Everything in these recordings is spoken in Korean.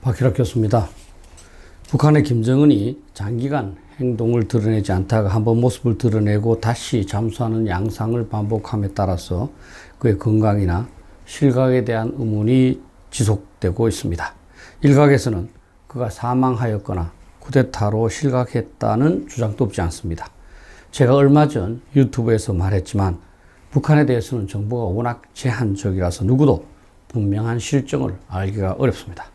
박희락 교수입니다. 북한의 김정은이 장기간 행동을 드러내지 않다가 한번 모습을 드러내고 다시 잠수하는 양상을 반복함에 따라서 그의 건강이나 실각에 대한 의문이 지속되고 있습니다. 일각에서는 그가 사망하였거나 쿠데타로 실각했다는 주장도 없지 않습니다. 제가 얼마 전 유튜브에서 말했지만 북한에 대해서는 정보가 워낙 제한적이라서 누구도 분명한 실정을 알기가 어렵습니다.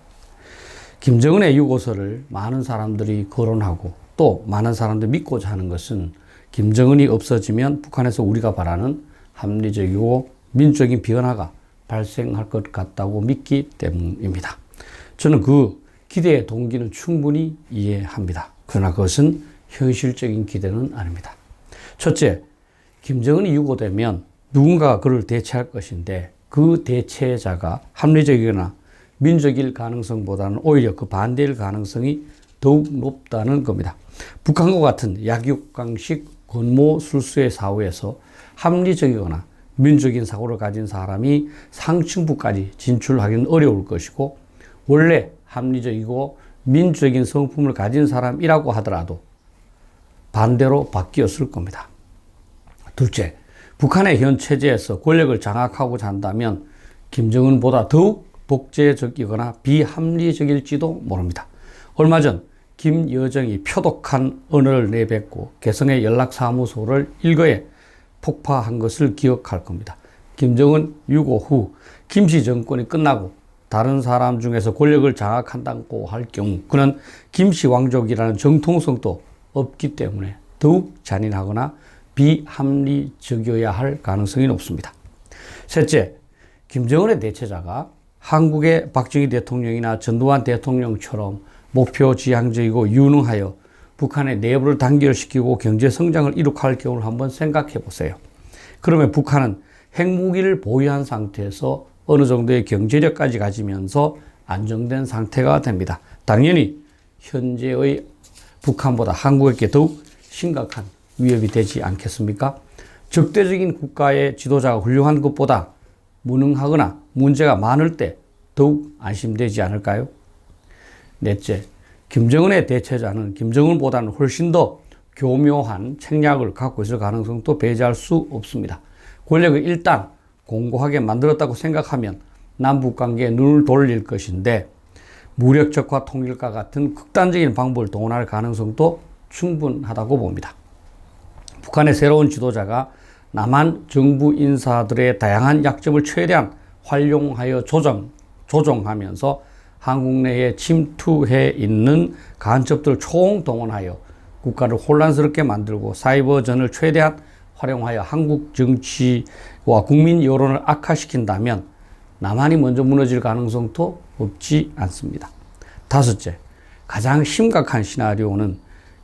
김정은의 유고서를 많은 사람들이 거론하고 또 많은 사람들이 믿고자 하는 것은 김정은이 없어지면 북한에서 우리가 바라는 합리적이고 민주적인 변화가 발생할 것 같다고 믿기 때문입니다. 저는 그 기대의 동기는 충분히 이해합니다. 그러나 그것은 현실적인 기대는 아닙니다. 첫째, 김정은이 유고되면 누군가가 그를 대체할 것인데 그 대체자가 합리적이거나 민족일 가능성보다는 오히려 그 반대일 가능성이 더욱 높다는 겁니다. 북한과 같은 약육강식 권모술수의 사회에서 합리적이거나 민족인 사고를 가진 사람이 상층부까지 진출하기는 어려울 것이고 원래 합리적이고 민주적인 성품을 가진 사람이라고 하더라도 반대로 바뀌었을 겁니다. 둘째, 북한의 현 체제에서 권력을 장악하고자 한다면 김정은보다 더욱 독재적이거나 비합리적일지도 모릅니다. 얼마 전 김여정이 표독한 언어를 내뱉고 개성의 연락사무소를 일거에 폭파한 것을 기억할 겁니다. 김정은 유고 후 김씨 정권이 끝나고 다른 사람 중에서 권력을 장악한다고 할 경우 그는 김씨 왕족이라는 정통성도 없기 때문에 더욱 잔인하거나 비합리적이어야 할 가능성이 높습니다. 셋째, 김정은의 대체자가 한국의 박정희 대통령이나 전두환 대통령처럼 목표지향적이고 유능하여 북한의 내부를 단결시키고 경제 성장을 이룩할 경우를 한번 생각해 보세요. 그러면 북한은 핵무기를 보유한 상태에서 어느 정도의 경제력까지 가지면서 안정된 상태가 됩니다. 당연히 현재의 북한보다 한국에게 더욱 심각한 위협이 되지 않겠습니까? 적대적인 국가의 지도자가 훌륭한 것보다 무능하거나 문제가 많을 때 더욱 안심되지 않을까요? 넷째, 김정은의 대체자는 김정은보다는 훨씬 더 교묘한 책략을 갖고 있을 가능성도 배제할 수 없습니다. 권력을 일단 공고하게 만들었다고 생각하면 남북관계에 눈을 돌릴 것인데 무력적과 통일과 같은 극단적인 방법을 동원할 가능성도 충분하다고 봅니다. 북한의 새로운 지도자가 남한 정부 인사들의 다양한 약점을 최대한 활용하여 조정하면서 한국 내에 침투해 있는 간첩들을 총동원하여 국가를 혼란스럽게 만들고 사이버전을 최대한 활용하여 한국 정치와 국민 여론을 악화시킨다면 남한이 먼저 무너질 가능성도 없지 않습니다. 다섯째, 가장 심각한 시나리오는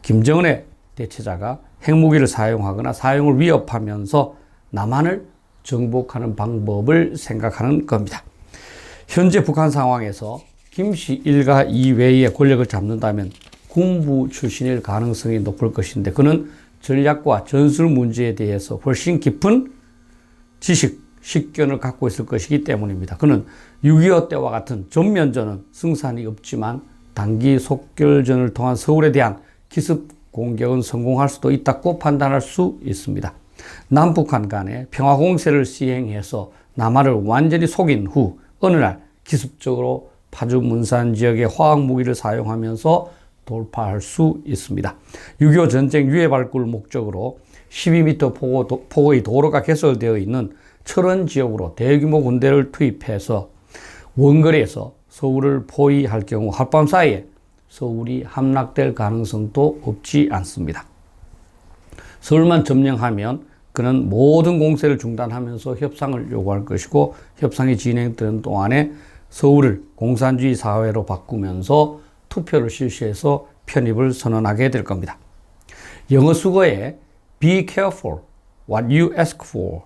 김정은의 대체자가 핵무기를 사용하거나 사용을 위협하면서 남한을 정복하는 방법을 생각하는 겁니다. 현재 북한 상황에서 김씨 일가 이외의 권력을 잡는다면 군부 출신일 가능성이 높을 것인데 그는 전략과 전술 문제에 대해서 훨씬 깊은 지식, 식견을 갖고 있을 것이기 때문입니다. 그는 6.25 때와 같은 전면전은 승산이 없지만 단기 속결전을 통한 서울에 대한 기습 공격은 성공할 수도 있다고 판단할 수 있습니다. 남북한 간에 평화공세를 시행해서 남한을 완전히 속인 후 어느 날 기습적으로 파주 문산 지역에 화학무기를 사용하면서 돌파할 수 있습니다. 6.25 전쟁 유해 발굴 목적으로 12m 폭의 도로가 개설되어 있는 철원 지역으로 대규모 군대를 투입해서 원거리에서 서울을 포위할 경우 하룻밤 사이에 서울이 함락될 가능성도 없지 않습니다. 서울만 점령하면 그는 모든 공세를 중단하면서 협상을 요구할 것이고 협상이 진행되는 동안에 서울을 공산주의 사회로 바꾸면서 투표를 실시해서 편입을 선언하게 될 겁니다. 영어 수거에 be careful what you ask for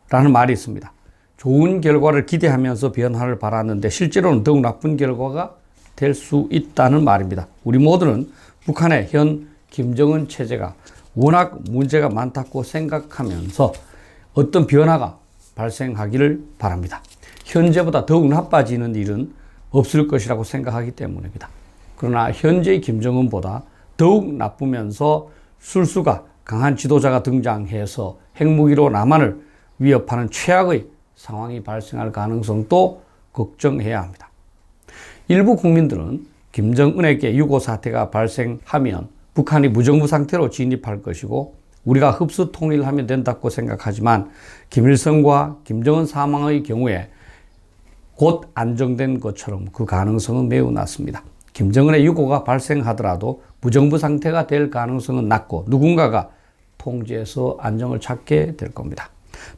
라는 말이 있습니다. 좋은 결과를 기대하면서 변화를 바랐는데 실제로는 더욱 나쁜 결과가 될 수 있다는 말입니다. 우리 모두는 북한의 현 김정은 체제가 워낙 문제가 많다고 생각하면서 어떤 변화가 발생하기를 바랍니다. 현재보다 더욱 나빠지는 일은 없을 것이라고 생각하기 때문입니다. 그러나 현재의 김정은보다 더욱 나쁘면서 술수가 강한 지도자가 등장해서 핵무기로 남한을 위협하는 최악의 상황이 발생할 가능성도 걱정해야 합니다. 일부 국민들은 김정은에게 유고 사태가 발생하면 북한이 무정부 상태로 진입할 것이고 우리가 흡수 통일하면 된다고 생각하지만 김일성과 김정은 사망의 경우에 곧 안정된 것처럼 그 가능성은 매우 낮습니다. 김정은의 유고가 발생하더라도 무정부 상태가 될 가능성은 낮고 누군가가 통제해서 안정을 찾게 될 겁니다.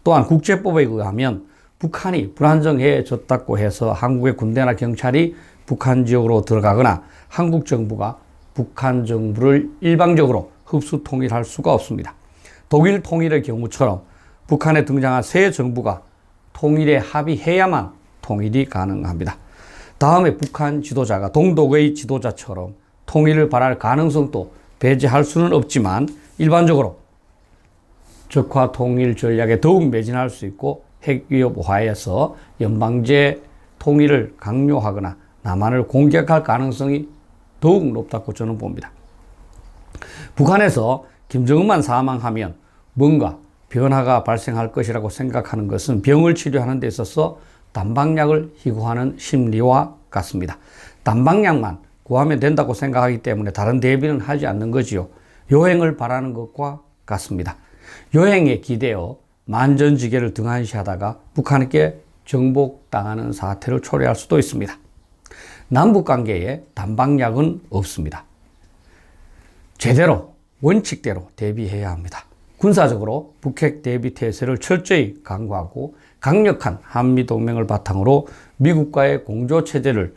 또한 국제법에 의하면 북한이 불안정해졌다고 해서 한국의 군대나 경찰이 북한 지역으로 들어가거나 한국 정부가 북한 정부를 일방적으로 흡수 통일할 수가 없습니다. 독일 통일의 경우처럼 북한에 등장한 새 정부가 통일에 합의해야만 통일이 가능합니다. 다음에 북한 지도자가 동독의 지도자처럼 통일을 바랄 가능성도 배제할 수는 없지만 일반적으로 적화 통일 전략에 더욱 매진할 수 있고 핵위협 화해에서 연방제 통일을 강요하거나 남한을 공격할 가능성이 더욱 높다고 저는 봅니다. 북한에서 김정은만 사망하면 뭔가 변화가 발생할 것이라고 생각하는 것은 병을 치료하는 데 있어서 단방약을 희구하는 심리와 같습니다. 단방약만 구하면 된다고 생각하기 때문에 다른 대비는 하지 않는 거지요. 요행을 바라는 것과 같습니다. 요행에 기대어 만전지계를 등한시하다가 북한에게 정복당하는 사태를 초래할 수도 있습니다. 남북관계에 단방약은 없습니다. 제대로 원칙대로 대비해야 합니다. 군사적으로 북핵 대비 태세를 철저히 강구하고 강력한 한미동맹을 바탕으로 미국과의 공조체제를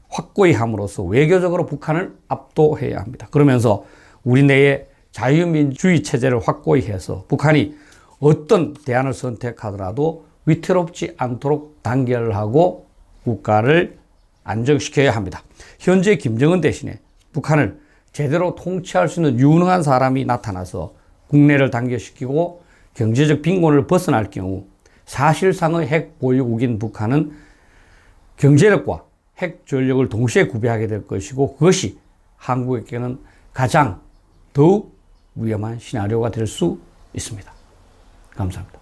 확고히 함으로써 외교적으로 북한을 압도해야 합니다. 그러면서 우리 내에 자유민주주의 체제를 확고히 해서 북한이 어떤 대안을 선택하더라도 위태롭지 않도록 단결하고 국가를 안정시켜야 합니다. 현재 김정은 대신에 북한을 제대로 통치할 수 있는 유능한 사람이 나타나서 국내를 단결시키고 경제적 빈곤을 벗어날 경우 사실상의 핵 보유국인 북한은 경제력과 핵 전력을 동시에 구비하게 될 것이고 그것이 한국에게는 가장 더욱 위험한 시나리오가 될 수 있습니다. 감사합니다.